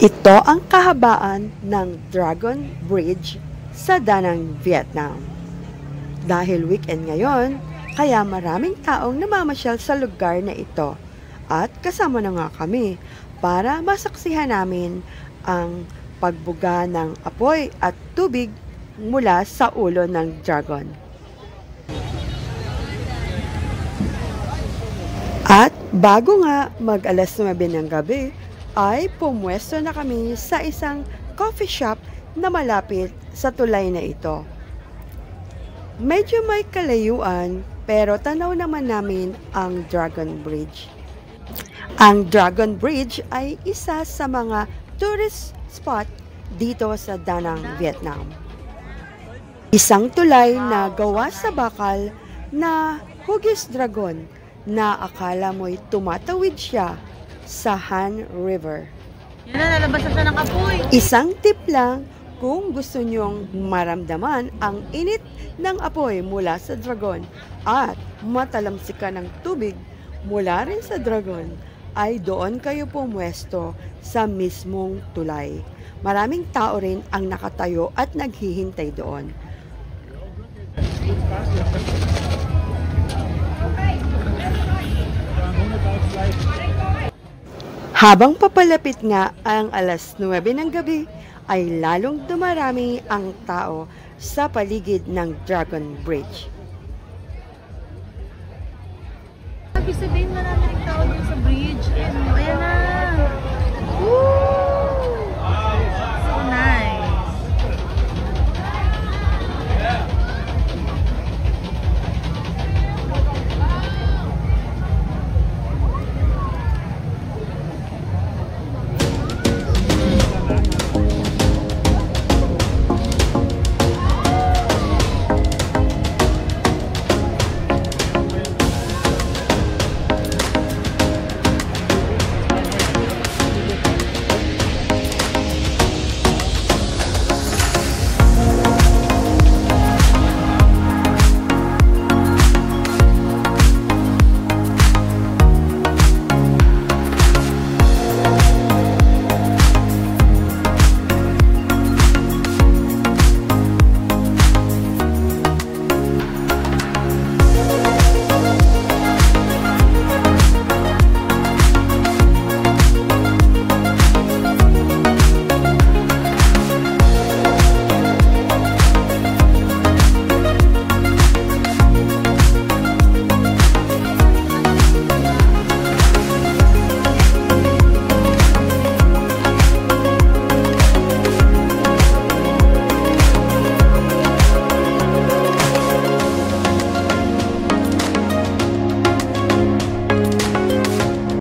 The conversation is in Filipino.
Ito ang kahabaan ng Dragon Bridge sa Danang, Vietnam. Dahil weekend ngayon, kaya maraming taong namamasyal sa lugar na ito at kasama na nga kami para masaksihan namin ang pagbuga ng apoy at tubig mula sa ulo ng dragon. At bago nga mag-alas 9 ng gabi, ay pumwesto na kami sa isang coffee shop na malapit sa tulay na ito. Medyo may kalayuan pero tanaw naman namin ang Dragon Bridge. Ang Dragon Bridge ay isa sa mga tourist spot dito sa Danang, Vietnam. Isang tulay na gawa sa bakal na hugis dragon na akala mo'y tumatawid siya sa Han River. Yan na, nalabas na siya ng apoy. Isang tip lang kung gusto nyong maramdaman ang init ng apoy mula sa dragon at matalamsikan ng tubig mula rin sa dragon, ay doon kayo pumwesto sa mismong tulay. Maraming tao rin ang nakatayo at naghihintay doon. Habang papalapit nga ang alas 9 ng gabi, ay lalong dumarami ang tao sa paligid ng Dragon Bridge. Sabihin mo namin.